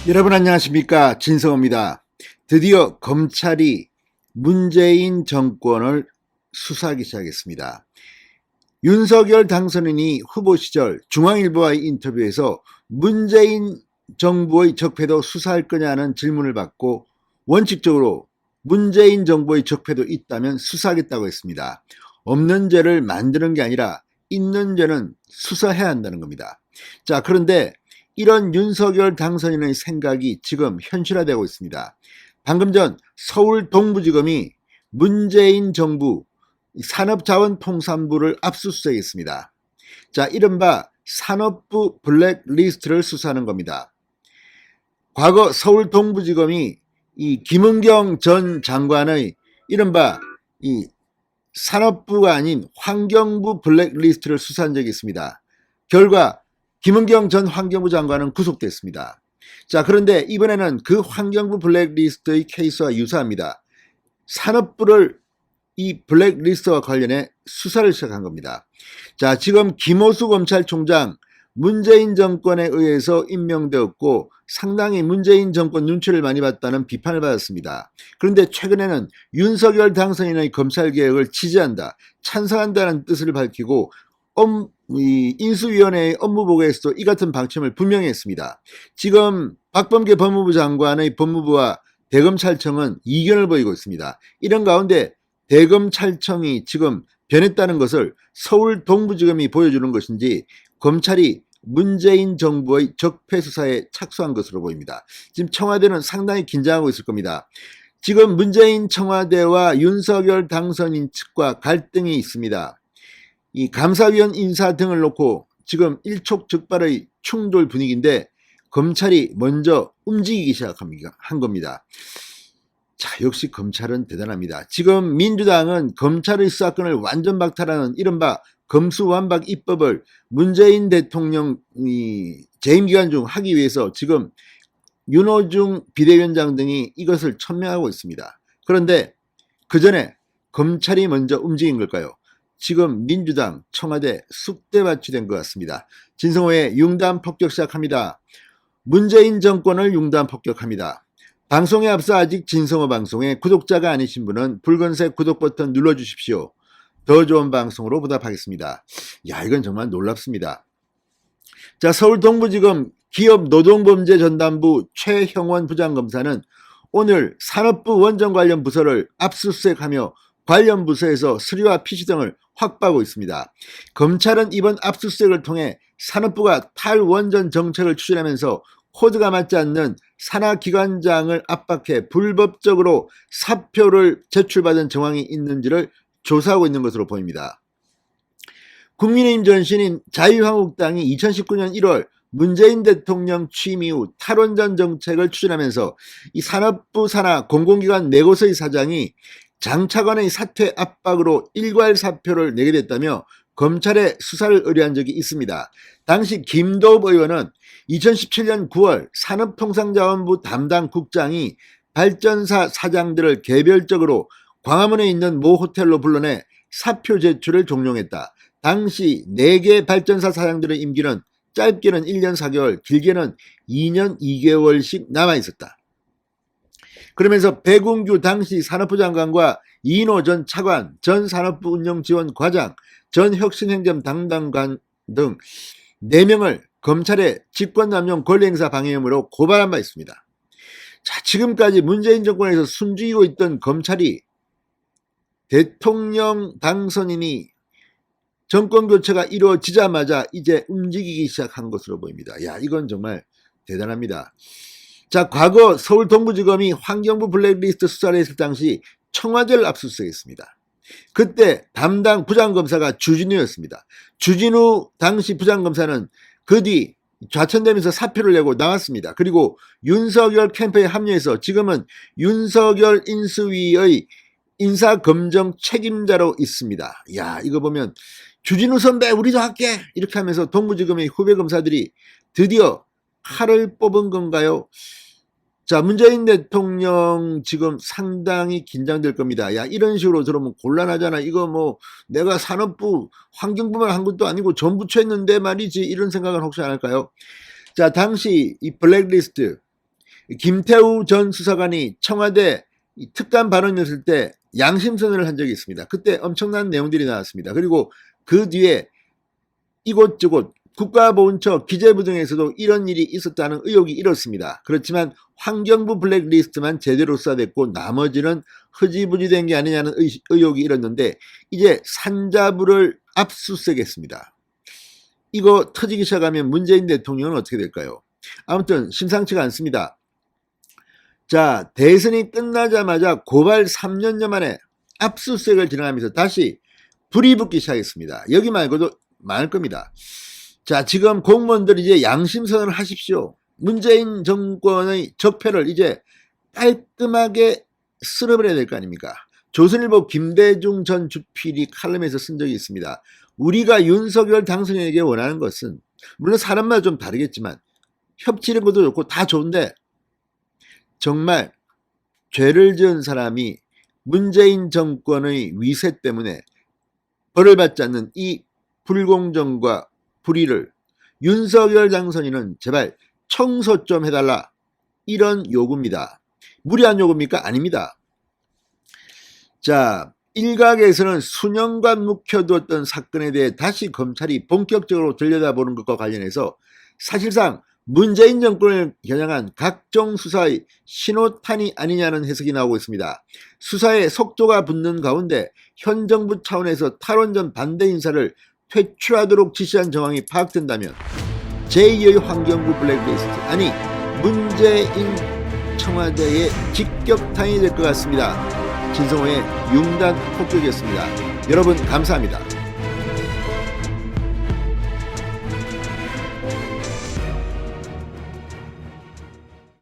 여러분 안녕하십니까, 진성호입니다. 드디어 검찰이 문재인 정권을 수사하기 시작했습니다. 윤석열 당선인이 후보 시절 중앙일보와의 인터뷰에서 문재인 정부의 적폐도 수사할 거냐는 질문을 받고 원칙적으로 문재인 정부의 적폐도 있다면 수사하겠다고 했습니다. 없는 죄를 만드는 게 아니라 있는 죄는 수사해야 한다는 겁니다. 자, 그런데 이런 윤석열 당선인의 생각이 지금 현실화되고 있습니다. 방금 전 서울 동부지검이 문재인 정부 산업자원통상부를 압수수색했습니다. 자, 이른바 산업부 블랙리스트를 수사하는 겁니다. 과거 서울 동부지검이 이 김은경 전 장관의 이른바 이 산업부가 아닌 환경부 블랙리스트를 수사한 적이 있습니다. 결과 김은경 전 환경부 장관은 구속됐습니다. 자, 그런데 이번에는 그 환경부 블랙리스트의 케이스와 유사합니다. 산업부를 이 블랙리스트와 관련해 수사를 시작한 겁니다. 자, 지금 김호수 검찰총장 문재인 정권에 의해서 임명되었고 상당히 문재인 정권 눈치를 많이 봤다는 비판을 받았습니다. 그런데 최근에는 윤석열 당선인의 검찰개혁을 지지한다, 찬성한다는 뜻을 밝히고 인수위원회의 업무보고에서도 이 같은 방침을 분명히 했습니다. 지금 박범계 법무부 장관의 법무부와 대검찰청은 이견을 보이고 있습니다. 이런 가운데 대검찰청이 지금 변했다는 것을 서울 동부지검이 보여주는 것인지 검찰이 문재인 정부의 적폐 수사에 착수한 것으로 보입니다. 지금 청와대는 상당히 긴장하고 있을 겁니다. 지금 문재인 청와대와 윤석열 당선인 측과 갈등이 있습니다. 이 감사위원 인사 등을 놓고 지금 일촉즉발의 충돌 분위기인데 검찰이 먼저 움직이기 시작한 겁니다. 자, 역시 검찰은 대단합니다. 지금 민주당은 검찰의 수사권을 완전 박탈하는 이른바 검수완박 입법을 문재인 대통령 재임 기간 중 하기 위해서 지금 윤호중 비대위원장 등이 이것을 천명하고 있습니다. 그런데 그 전에 검찰이 먼저 움직인 걸까요? 지금 민주당, 청와대 쑥대밭이 된 것 같습니다. 진성호의 융단 폭격 시작합니다. 문재인 정권을 융단 폭격합니다. 방송에 앞서 아직 진성호 방송에 구독자가 아니신 분은 붉은색 구독 버튼 눌러주십시오. 더 좋은 방송으로 보답하겠습니다. 야, 이건 정말 놀랍습니다. 자, 서울 동부지검 기업노동범죄전담부 최형원 부장검사는 오늘 산업부 원전 관련 부서를 압수수색하며 관련 부서에서 서류와 PC 등을 확보하고 있습니다. 검찰은 이번 압수수색을 통해 산업부가 탈원전 정책을 추진하면서 코드가 맞지 않는 산하기관장을 압박해 불법적으로 사표를 제출받은 정황이 있는지를 조사하고 있는 것으로 보입니다. 국민의힘 전신인 자유한국당이 2019년 1월 문재인 대통령 취임 이후 탈원전 정책을 추진하면서 이 산업부 산하 공공기관 4곳의 사장이 장차관의 사퇴 압박으로 일괄 사표를 내게 됐다며 검찰에 수사를 의뢰한 적이 있습니다. 당시 김도읍 의원은 2017년 9월 산업통상자원부 담당 국장이 발전사 사장들을 개별적으로 광화문에 있는 모 호텔로 불러내 사표 제출을 종용했다. 당시 4개 발전사 사장들의 임기는 짧게는 1년 4개월, 길게는 2년 2개월씩 남아있었다. 그러면서 배궁규 당시 산업부 장관과 이인호 전 차관, 전 산업부 운영지원과장, 전 혁신행정 담당관 등 4명을 검찰의 직권남용 권리행사 방해 혐의로 고발한 바 있습니다. 자, 지금까지 문재인 정권에서 숨죽이고 있던 검찰이 대통령 당선인이 정권교체가 이루어지자마자 이제 움직이기 시작한 것으로 보입니다. 야, 이건 정말 대단합니다. 자, 과거 서울 동부지검이 환경부 블랙리스트 수사를 했을 당시 청와대를 압수수색했습니다. 그때 담당 부장검사가 주진우였습니다. 주진우 당시 부장검사는 그 뒤 좌천되면서 사표를 내고 나왔습니다. 그리고 윤석열 캠프에 합류해서 지금은 윤석열 인수위의 인사검정 책임자로 있습니다. 야, 이거 보면 주진우 선배 우리도 할게 이렇게 하면서 동부지검의 후배 검사들이 드디어 칼을 뽑은 건가요? 자, 문재인 대통령 지금 상당히 긴장될 겁니다. 야, 이런 식으로 들어오면 곤란하잖아. 이거 뭐 내가 산업부 환경부만 한 것도 아니고 전부처 했는데 말이지, 이런 생각은 혹시 안 할까요? 자, 당시 이 블랙리스트 김태우 전 수사관이 청와대 특감 발언이었을 때 양심선언을 한 적이 있습니다. 그때 엄청난 내용들이 나왔습니다. 그리고 그 뒤에 이곳저곳 국가보훈처 기재부 등에서도 이런 일이 있었다는 의혹이 일었습니다. 그렇지만 환경부 블랙리스트만 제대로 수사됐고 나머지는 흐지부지된 게 아니냐는 의혹이 일었는데 이제 산자부를 압수수색했습니다. 이거 터지기 시작하면 문재인 대통령은 어떻게 될까요? 아무튼 심상치가 않습니다. 자, 대선이 끝나자마자 고발 3년여 만에 압수수색을 진행하면서 다시 불이 붙기 시작했습니다. 여기 말고도 많을 겁니다. 자, 지금 공무원들 이제 양심선언을 하십시오. 문재인 정권의 적폐를 이제 깔끔하게 쓸어버려야 될 거 아닙니까? 조선일보 김대중 전 주필이 칼럼에서 쓴 적이 있습니다. 우리가 윤석열 당선인에게 원하는 것은 물론 사람마다 좀 다르겠지만 협치는 것도 좋고 다 좋은데 정말 죄를 지은 사람이 문재인 정권의 위세 때문에 벌을 받지 않는 이 불공정과 불의를 윤석열 당선인은 제발 청소 좀 해달라, 이런 요구입니다. 무리한 요구입니까? 아닙니다. 자, 일각에서는 수년간 묵혀두었던 사건에 대해 다시 검찰이 본격적으로 들여다보는 것과 관련해서 사실상 문재인 정권을 겨냥한 각종 수사의 신호탄이 아니냐는 해석이 나오고 있습니다. 수사에 속도가 붙는 가운데 현 정부 차원에서 탈원전 반대 인사를 퇴출하도록 지시한 정황이 파악된다면 제2의 환경부 블랙리스트, 아니 문재인 청와대의 직격탄이 될 것 같습니다. 진성호의 융단 폭격이었습니다. 여러분 감사합니다.